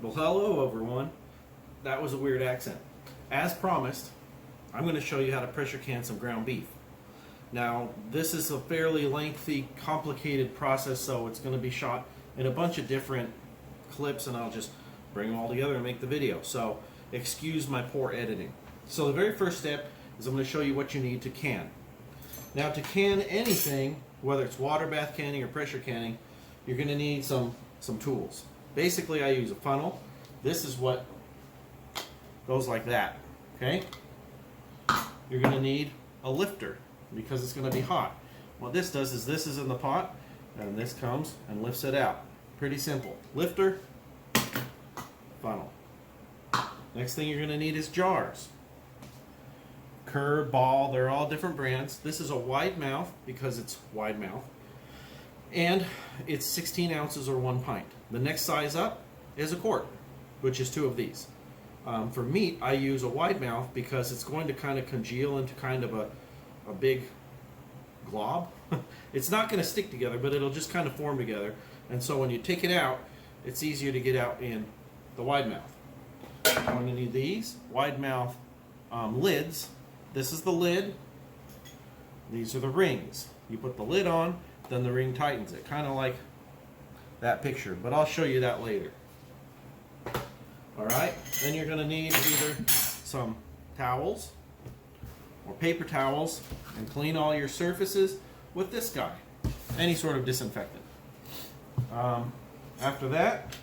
Well, hello everyone. That was a weird accent. As promised, I'm going to show you how to pressure can some ground beef. Now, this is a fairly lengthy, complicated process, so it's going to be shot in a bunch of different clips, and I'll just bring them all together and make the video. So, excuse my poor editing. So the very first step is I'm going to show you what you need to can. Now, to can anything, whether it's water bath canning or pressure canning, you're going to need some tools. Basically, I use a funnel. This is what goes like that, okay? You're going to need a lifter because it's going to be hot. What this does is this is in the pot, and this comes and lifts it out. Pretty simple. Lifter, funnel. Next thing you're going to need is jars. Curb, ball, they're all different brands. This is a wide mouth because it's wide mouth. And it's 16 ounces or 1 pint. The next size up is a quart, which is 2 of these. For meat, I use a wide mouth because it's going to kind of congeal into kind of a big glob. It's not going to stick together, but it'll just kind of form together. And so when you take it out, it's easier to get out in the wide mouth. I'm going to need these wide mouth lids. This is the lid. These are the rings. You put the lid on, then the ring tightens it, kind of like that picture, but I'll show you that later. Alright, then you're going to need either some towels or paper towels and clean all your surfaces with this guy, any sort of disinfectant. After that,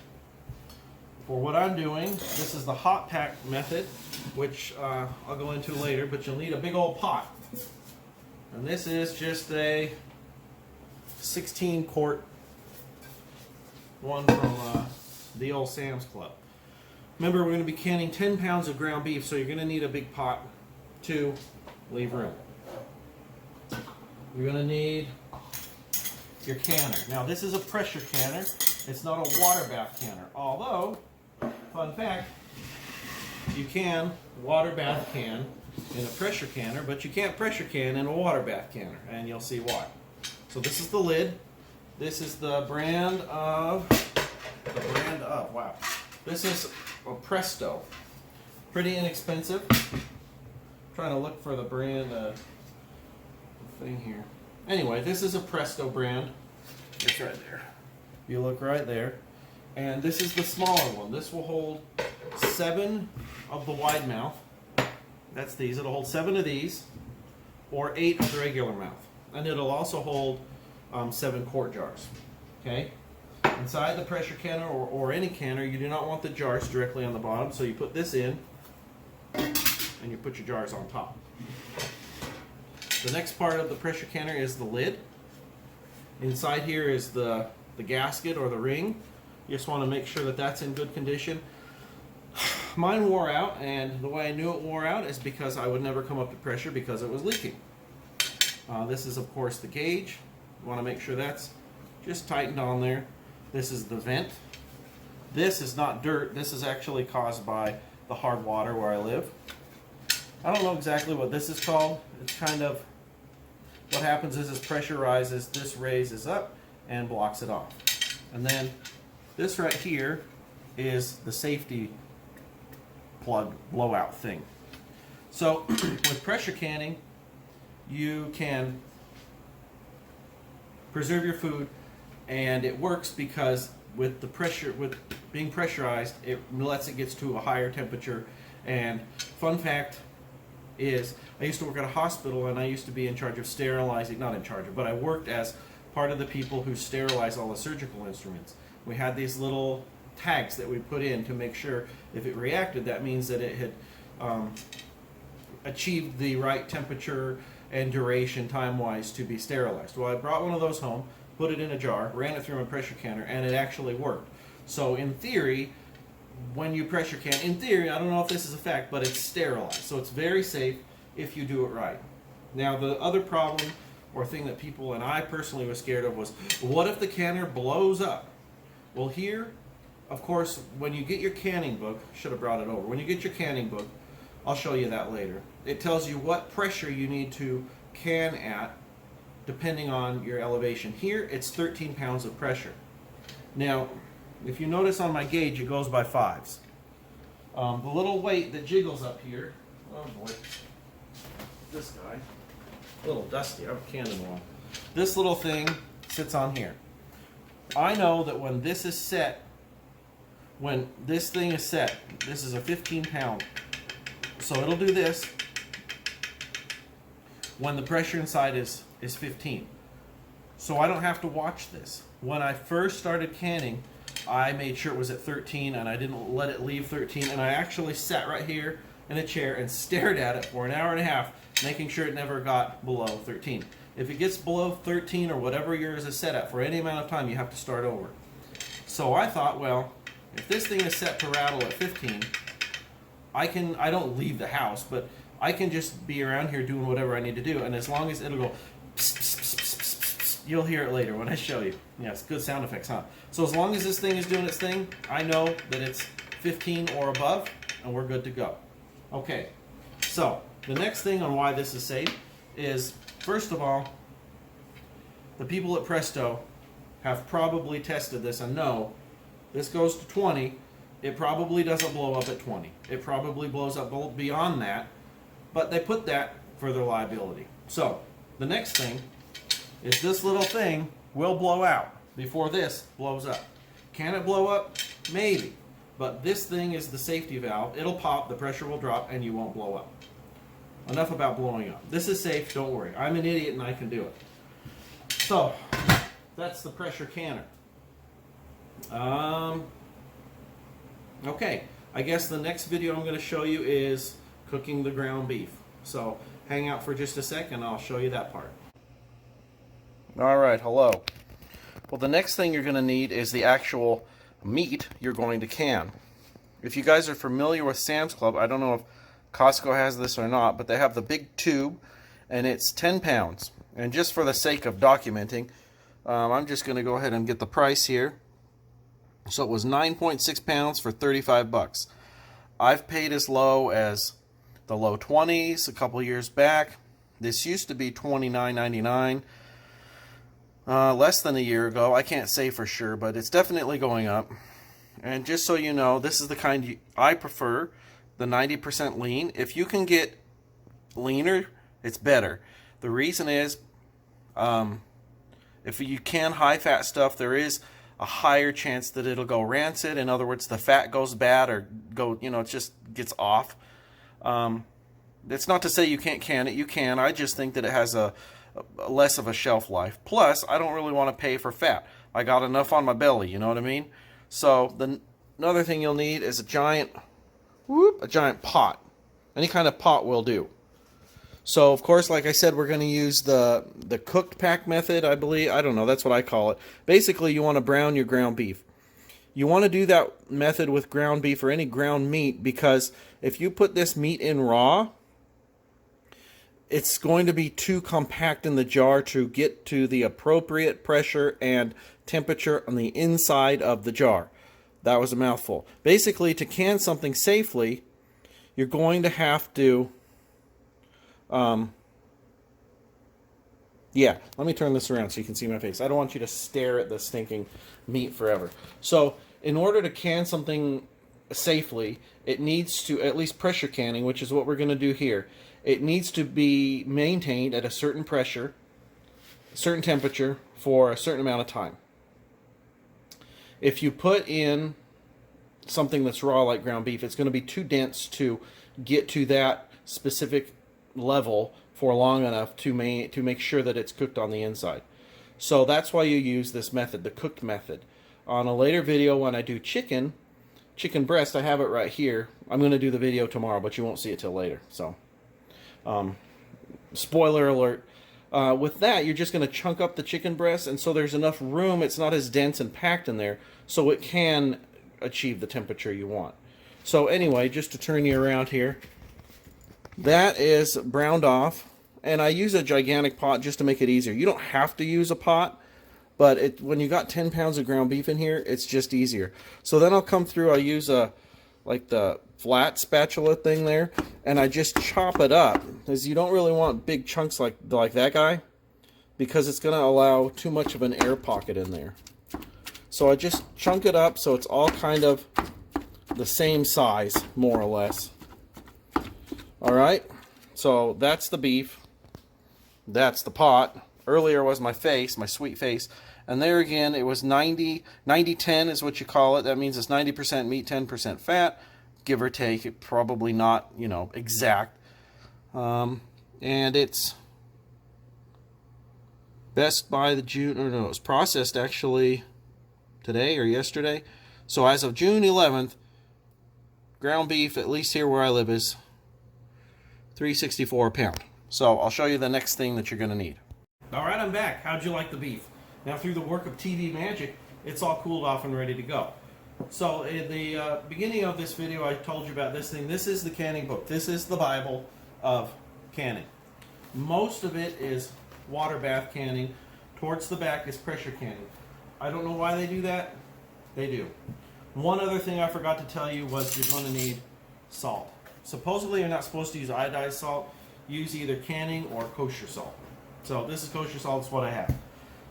for what I'm doing, this is the hot pack method, which I'll go into later, but you'll need a big old pot. And this is just a 16 quart one from the old Sam's Club. Remember, we're going to be canning 10 pounds of ground beef, so you're going to need a big pot to leave room. You're going to need your canner. Now, this is a pressure canner. It's not a water bath canner. Although, fun fact, you can water bath can in a pressure canner, but you can't pressure can in a water bath canner, and you'll see why. So this is the lid. This is the brand of, wow. This is a Presto. Pretty inexpensive. Trying to look for the brand thing here. Anyway, this is a Presto brand. It's right there. You look right there. And this is the smaller one. This will hold 7 of the wide mouth. That's these. It'll hold 7 of these, or 8 of the regular mouth. And it'll also hold 7 quart jars. Okay? Inside the pressure canner or any canner, you do not want the jars directly on the bottom, so you put this in and you put your jars on top. The next part of the pressure canner is the lid. Inside here is the gasket or the ring. You just want to make sure that that's in good condition. Mine wore out, and the way I knew it wore out is because I would never come up to pressure because it was leaking. This is, of course, the gauge. You want to make sure that's just tightened on there. This is the vent. This is not dirt. This is actually caused by the hard water where I live. I don't know exactly what this is called. It's kind of, what happens is pressure rises, this raises up and blocks it off. And then this right here is the safety plug blowout thing. So with pressure canning, you can preserve your food, and it works because with the pressure, with being pressurized, it lets it get to a higher temperature. And fun fact is, I used to work at a hospital, and I used to be in charge of sterilizing, not in charge of, but I worked as part of the people who sterilize all the surgical instruments. We had these little tags that we put in to make sure if it reacted, that means that it had achieved the right temperature and duration time-wise to be sterilized. Well, I brought one of those home, put it in a jar, ran it through my pressure canner, and it actually worked. So in theory, when you pressure can, in theory, I don't know if this is a fact, but it's sterilized. So it's very safe if you do it right. Now, the other problem or thing that people, and I personally was scared of, was what if the canner blows up? Well, here, of course, when you get your canning book, should have brought it over. When you get your canning book, I'll show you that later. It tells you what pressure you need to can at depending on your elevation. Here, it's 13 pounds of pressure. Now, if you notice on my gauge, it goes by 5s. The little weight that jiggles up here, oh boy, this guy, a little dusty, I've canned him long. This little thing sits on here. I know that when this is set, when this thing is set, this is a 15-pound, so it'll do this when the pressure inside is 15. So I don't have to watch this. When I first started canning, I made sure it was at 13 and I didn't let it leave 13, and I actually sat right here in a chair and stared at it for an hour and a half, making sure it never got below 13. If it gets below 13 or whatever yours is set at for any amount of time, you have to start over. So I thought, well, if this thing is set to rattle at 15, I don't leave the house, but I can just be around here doing whatever I need to do, and as long as it'll go pss, pss, pss, pss, pss, pss, you'll hear it later when I show you. Yeah, it's good sound effects, huh? So as long as this thing is doing its thing, I know that it's 15 or above, and we're good to go. Okay, so the next thing on why this is safe is, first of all, the people at Presto have probably tested this and know this goes to 20. It probably doesn't blow up at 20. It probably blows up beyond that, but they put that for their liability. So the next thing is this little thing will blow out before this blows up. Can it blow up? Maybe. But this thing is the safety valve. It'll pop, the pressure will drop, and you won't blow up. Enough about blowing up. This is safe, don't worry. I'm an idiot and I can do it. So, that's the pressure canner. Okay, I guess the next video I'm going to show you is cooking the ground beef. So, hang out for just a second, I'll show you that part. Alright, hello. Well, the next thing you're going to need is the actual meat you're going to can. If you guys are familiar with Sam's Club, I don't know if Costco has this or not, but they have the big tube, and it's 10 pounds. And just for the sake of documenting, I'm just going to go ahead and get the price here. So it was 9.6 pounds for 35 bucks. I've paid as low as the low 20s a couple years back. This used to be $29.99 less than a year ago. I can't say for sure, but it's definitely going up. And just so you know, this is the kind I prefer, the 90% lean. If you can get leaner, it's better. The reason is, if you can high-fat stuff, there is a higher chance that it'll go rancid. In other words, the fat goes bad or it just gets off. It's not to say you can't can it. You can. I just think that it has a less of a shelf life. Plus, I don't really want to pay for fat. I got enough on my belly, you know what I mean? So, another thing you'll need is a giant pot. Any kind of pot will do. So, of course, like I said, we're going to use the cooked pack method, I believe. I don't know, that's what I call it. Basically, you want to brown your ground beef. You want to do that method with ground beef or any ground meat, because if you put this meat in raw, it's going to be too compact in the jar to get to the appropriate pressure and temperature on the inside of the jar. That was a mouthful. Basically, to can something safely, you're going to have to... yeah, let me turn this around so you can see my face. I don't want you to stare at the stinking meat forever. So, in order to can something safely, it needs to, at least pressure canning, which is what we're going to do here, it needs to be maintained at a certain pressure, certain temperature, for a certain amount of time. If you put in something that's raw like ground beef, it's going to be too dense to get to that specific level for long enough to make sure that it's cooked on the inside. So that's why you use this method, the cooked method. On a later video when I do chicken breast, I have it right here. I'm going to do the video tomorrow, but you won't see it till later. So, spoiler alert. With that, you're just going to chunk up the chicken breast, and so there's enough room, it's not as dense and packed in there, so it can achieve the temperature you want. So anyway, just to turn you around here, that is browned off, and I use a gigantic pot just to make it easier. You don't have to use a pot, but when you got 10 pounds of ground beef in here, it's just easier. So then I'll come through, I'll use like the flat spatula thing there, and I just chop it up, because you don't really want big chunks like that guy, because it's going to allow too much of an air pocket in there. So I just chunk it up so it's all kind of the same size, more or less. All right, so that's the beef. That's the pot. Earlier was my face, my sweet face. And there again, it was 90-10 is what you call it. That means it's 90% meat, 10% fat, give or take. Probably not, you know, exact. And it's best by the June, or no, it was processed actually today or yesterday. So as of June 11th, ground beef, at least here where I live, is $3.64 a pound. So I'll show you the next thing that you're going to need. All right, I'm back. How'd you like the beef? Now, through the work of TV magic, it's all cooled off and ready to go. So in the beginning of this video, I told you about this thing. This is the canning book. This is the Bible of canning. Most of it is water bath canning. Towards the back is pressure canning. I don't know why they do that. They do. One other thing I forgot to tell you was you're going to need salt. Supposedly you're not supposed to use iodized salt. Use either canning or kosher salt. So this is kosher salt, it's what I have.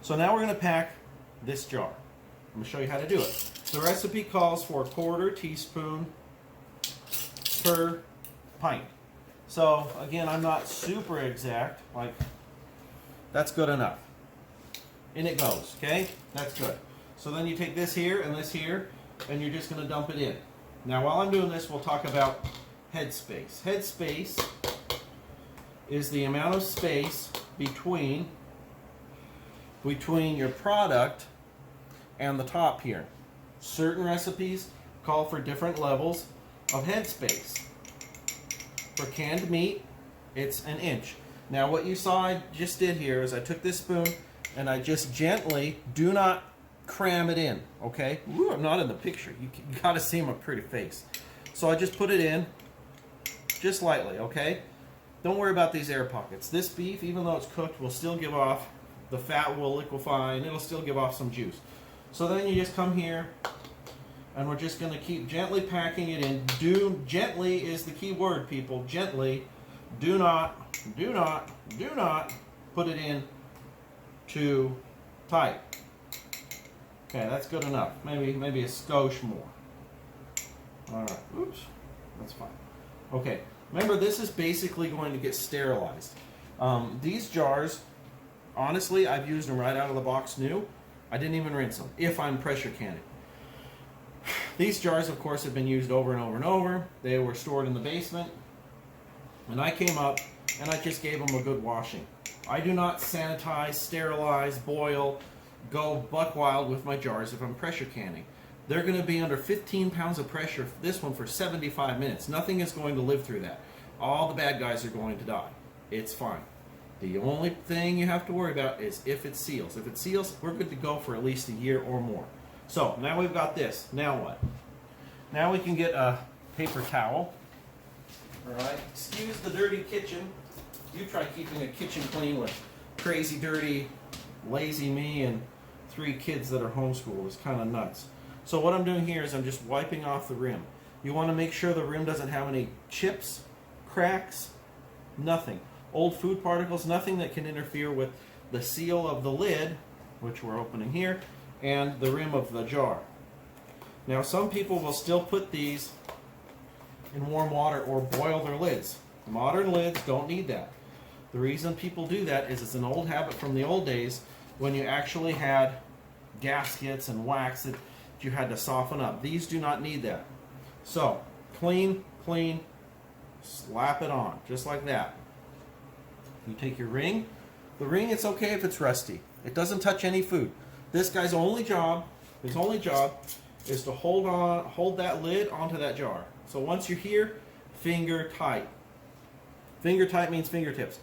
So now we're going to pack this jar. I'm going to show you how to do it. The recipe calls for 1/4 teaspoon per pint. So again, I'm not super exact, like that's good enough. In it goes, okay? That's good. So then you take this here, and you're just going to dump it in. Now while I'm doing this, we'll talk about head space. Head space is the amount of space between your product and the top here. Certain recipes call for different levels of head space. For canned meat, it's 1 inch. Now what you saw I just did here is I took this spoon and I just gently, do not cram it in, okay? Ooh, I'm not in the picture. You gotta see my pretty face. So I just put it in, just lightly, okay? Don't worry about these air pockets. This beef, even though it's cooked, will still give off, the fat will liquefy, and it'll still give off some juice. So then you just come here, and we're just gonna keep gently packing it in. Gently is the key word, people. Gently. Do not put it in too tight. Okay, that's good enough. Maybe a skosh more. All right. Oops. That's fine. Okay. Remember, this is basically going to get sterilized. These jars, honestly, I've used them right out of the box new. I didn't even rinse them, if I'm pressure canning. These jars, of course, have been used over and over and over. They were stored in the basement. And I came up and I just gave them a good washing. I do not sanitize, sterilize, boil, go buck wild with my jars if I'm pressure canning. They're going to be under 15 pounds of pressure, this one for 75 minutes. Nothing is going to live through that. All the bad guys are going to die. It's fine. The only thing you have to worry about is if it seals. If it seals, we're good to go for at least a year or more. So now we've got this. Now what? Now we can get a paper towel. All right. Excuse the dirty kitchen. You try keeping a kitchen clean with crazy, dirty, lazy me and 3 kids that are homeschooled. It's kind of nuts. So what I'm doing here is I'm just wiping off the rim. You want to make sure the rim doesn't have any chips, cracks, nothing. Old food particles, nothing that can interfere with the seal of the lid, which we're opening here, and the rim of the jar. Now some people will still put these in warm water or boil their lids. Modern lids don't need that. The reason people do that is it's an old habit from the old days when you actually had gaskets and wax that you had to soften up. These do not need that. So, clean, slap it on, just like that. You take your ring. The ring, it's okay if it's rusty. It doesn't touch any food. This guy's only job, his only job is to hold that lid onto that jar. So once you're here, finger tight. Finger tight means fingertips.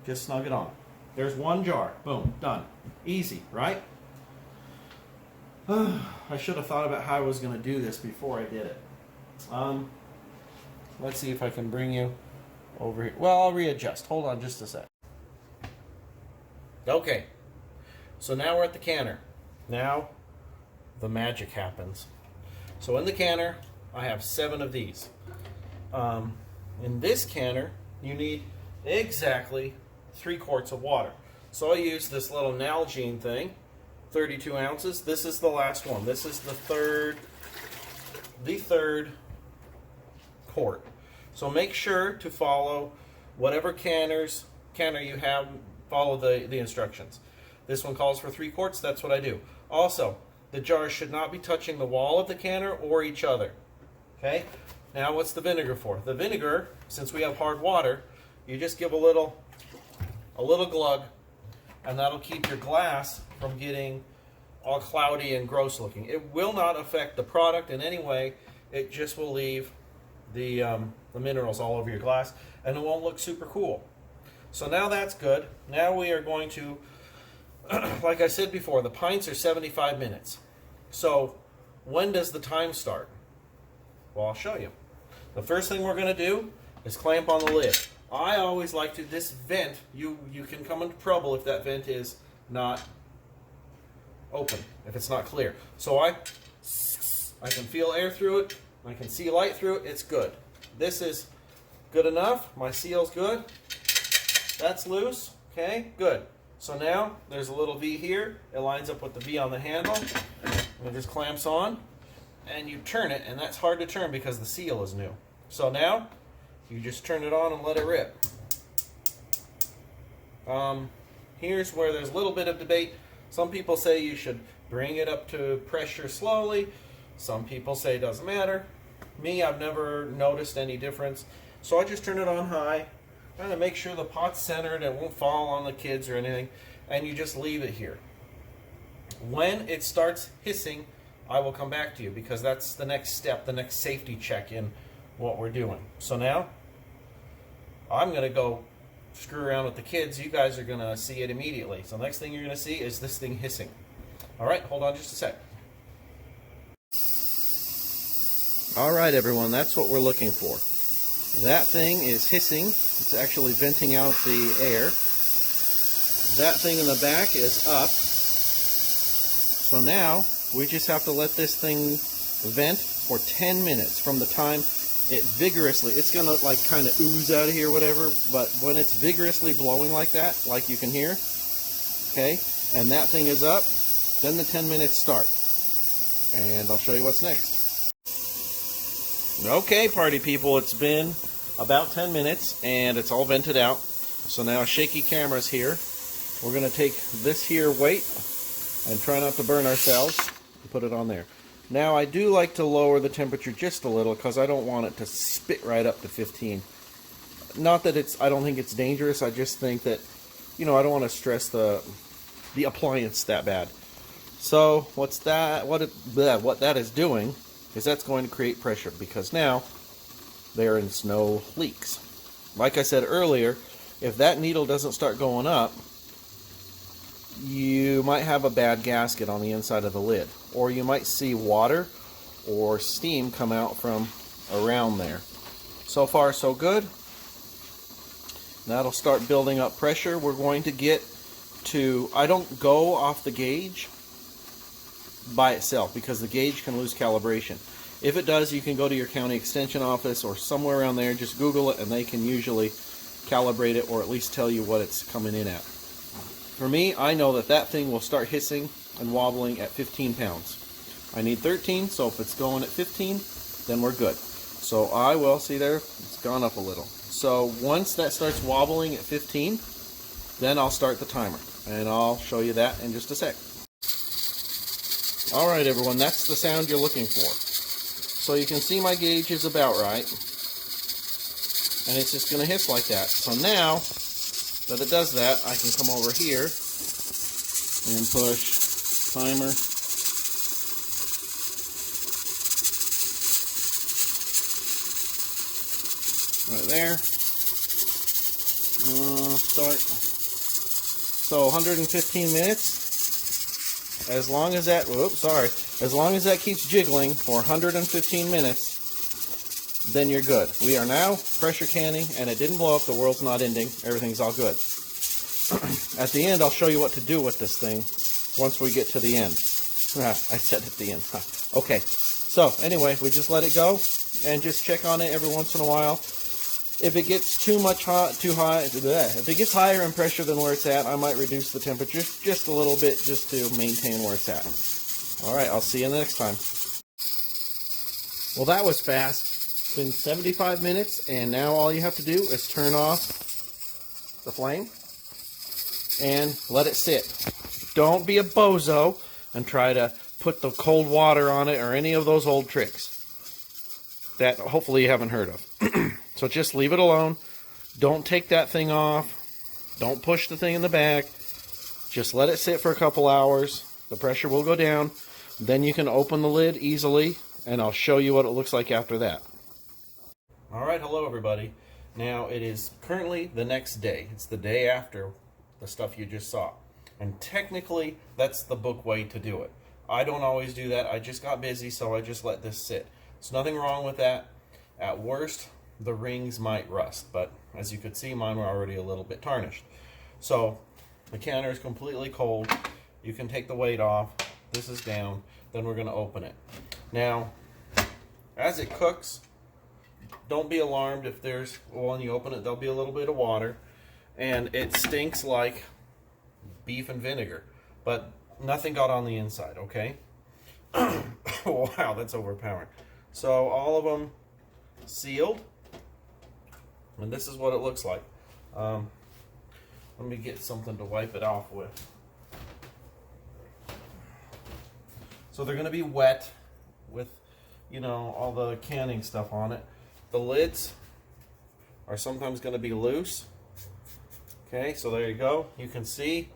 Just snug it on. There's one jar. Boom, done. Easy, right? I should have thought about how I was going to do this before I did it. Let's see if I can bring you over here. Well, I'll readjust. Hold on just a sec. Okay. So now we're at the canner. Now the magic happens. So in the canner, I have 7 of these. In this canner, you need exactly 3 quarts of water. So I use this little Nalgene thing, 32 ounces. This is the last one. This is the third quart. So make sure to follow whatever canner you have, follow the instructions. This one calls for 3 quarts, that's what I do. Also, the jars should not be touching the wall of the canner or each other. Okay? Now what's the vinegar for? The vinegar, since we have hard water, you just give a little glug, and that'll keep your glass from getting all cloudy and gross looking. It will not affect the product in any way. It just will leave the minerals all over your glass, and it won't look super cool. So now that's good. Now we are going to, like I said before, the pints are 75 minutes. So when does the time start? Well, I'll show you. The first thing we're going to do is clamp on the lid. I always like to, this vent, you can come into trouble if that vent is not open, if it's not clear. So I can feel air through it, I can see light through it, it's good. This is good enough, my seal's good. That's loose, okay, good. So now there's a little V here, it lines up with the V on the handle, and it just clamps on, and you turn it, and that's hard to turn because the seal is new. So now, you just turn it on and let it rip. Here's where there's a little bit of debate. Some people say you should bring it up to pressure slowly. Some people say it doesn't matter. Me, I've never noticed any difference. So I just turn it on high, trying to make sure the pot's centered and it won't fall on the kids or anything, and you just leave it here. When it starts hissing, I will come back to you because that's the next step, the next safety check in what we're doing. So now, I'm going to go screw around with the kids. You guys are going to see it immediately. So the next thing you're going to see is this thing hissing. Alright, hold on just a sec. Alright everyone, that's what we're looking for. That thing is hissing. It's actually venting out the air. That thing in the back is up. So now, we just have to let this thing vent for 10 minutes from the time it vigorously, it's going to like kind of ooze out of here, whatever, but when it's vigorously blowing like that, like you can hear, okay, and that thing is up, then the 10 minutes start. And I'll show you what's next. Okay, party people, it's been about 10 minutes and it's all vented out. So now shaky camera's here. We're going to take this here weight and try not to burn ourselves and put it on there. Now I do like to lower the temperature just a little because I don't want it to spit right up to 15. Not that I don't think it's dangerous, I just think that, you know, I don't want to stress the appliance that bad. So what that is doing is that's going to create pressure because now there is no leaks. Like I said earlier, if that needle doesn't start going up, you might have a bad gasket on the inside of the lid, or you might see water or steam come out from around there. So far so good. That'll start building up pressure. We're going to get to, I don't go off the gauge by itself because the gauge can lose calibration. If it does, you can go to your county extension office or somewhere around there, just Google it and they can usually calibrate it or at least tell you what it's coming in at. For me, I know that thing will start hissing and wobbling at 15 pounds. I need 13, so if it's going at 15, then we're good. So I will, see there, it's gone up a little. So once that starts wobbling at 15, then I'll start the timer. And I'll show you that in just a sec. Alright everyone, that's the sound you're looking for. So you can see my gauge is about right. And it's just going to hiss like that. So now that it does that, I can come over here and push timer. Right there. Start. So 115 minutes. As long as that, as long as that keeps jiggling for 115 minutes, then you're good. We are now pressure canning, and it didn't blow up. The world's not ending. Everything's all good. At the end, I'll show you what to do with this thing once we get to the end. I said at the end. Okay. So, anyway, we just let it go and just check on it every once in a while. If it gets too high, if it gets higher in pressure than where it's at, I might reduce the temperature just a little bit just to maintain where it's at. All right, I'll see you next time. Well, that was fast. It's been 75 minutes, and now all you have to do is turn off the flame and let it sit. Don't be a bozo and try to put the cold water on it or any of those old tricks that hopefully you haven't heard of. So just leave it alone. Don't take that thing off. Don't push the thing in the back. Just let it sit for a couple hours. The pressure will go down. Then you can open the lid easily, and I'll show you what it looks like after that. All right, hello everybody. Now it is currently the next day. It's the day after the stuff you just saw. And technically, that's the book way to do it. I don't always do that. I just got busy, so I just let this sit. There's nothing wrong with that. At worst, the rings might rust, but as you could see, mine were already a little bit tarnished. So the canner is completely cold. You can take the weight off. This is down. Then we're going to open it. Now, as it cooks, don't be alarmed if there's, when you open it, there'll be a little bit of water, and it stinks like beef and vinegar, but nothing got on the inside, okay? Wow, that's overpowering. So all of them sealed, and this is what it looks like. Let me get something to wipe it off with. So they're going to be wet with, you know, all the canning stuff on it. The lids are sometimes going to be loose. Okay, so there you go. You can see.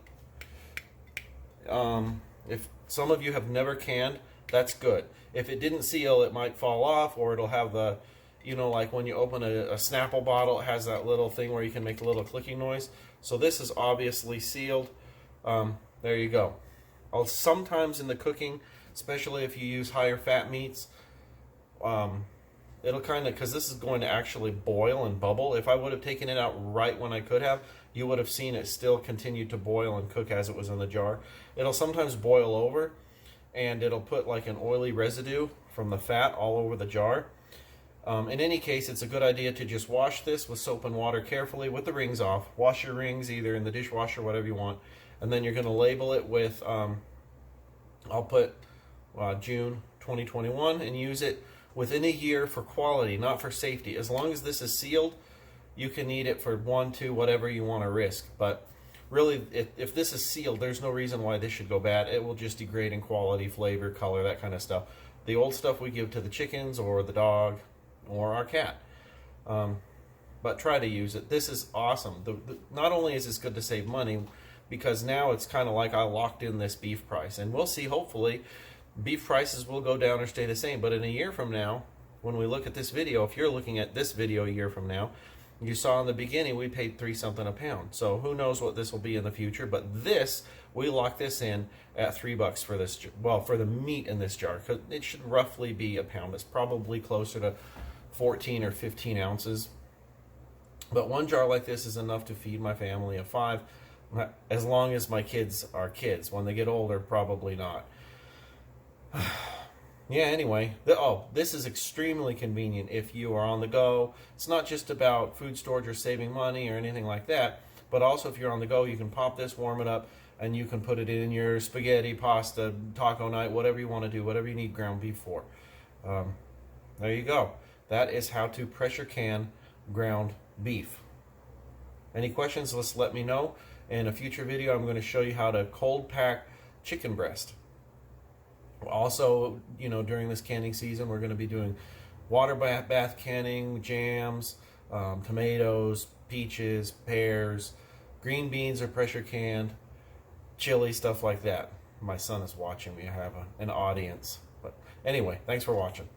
If some of you have never canned, that's good. If it didn't seal, it might fall off, or it'll have the, you know, like when you open a Snapple bottle, it has that little thing where you can make a little clicking noise. So this is obviously sealed. There you go. Sometimes in the cooking, especially if you use higher fat meats, it'll kind of, because this is going to actually boil and bubble. If I would have taken it out right when I could have, you would have seen it still continue to boil and cook as it was in the jar. It'll sometimes boil over, and it'll put like an oily residue from the fat all over the jar. In any case, it's a good idea to just wash this with soap and water carefully with the rings off. Wash your rings either in the dishwasher, whatever you want, and then you're going to label it with, I'll put June 2021, and use it within a year for quality, not for safety. As long as this is sealed, you can eat it for 1, 2, whatever you want to risk. But really, if this is sealed, there's no reason why this should go bad. It will just degrade in quality, flavor, color, that kind of stuff. The old stuff we give to the chickens or the dog or our cat. But try to use it. This is awesome. Not only is this good to save money, because now it's kind of like I locked in this beef price. And we'll see, hopefully, beef prices will go down or stay the same. But in a year from now, when we look at this video, if you're looking at this video a year from now, you saw in the beginning we paid $3 something a pound. So who knows what this will be in the future. But this, we locked this in at $3 for this, well, for the meat in this jar. Because it should roughly be a pound. It's probably closer to 14 or 15 ounces. But one jar like this is enough to feed my family of 5, as long as my kids are kids. When they get older, probably not. Yeah, anyway, this is extremely convenient if you are on the go. It's not just about food storage or saving money or anything like that, but also if you're on the go, you can pop this, warm it up, and you can put it in your spaghetti, pasta, taco night, whatever you want to do, whatever you need ground beef for. There you go. That is how to pressure can ground beef. Any questions, just let me know. In a future video, I'm going to show you how to cold pack chicken breast. Also, you know, during this canning season, we're going to be doing water bath canning, jams, tomatoes, peaches, pears, green beans are pressure canned, chili, stuff like that. My son is watching me. I have an audience. But anyway, thanks for watching.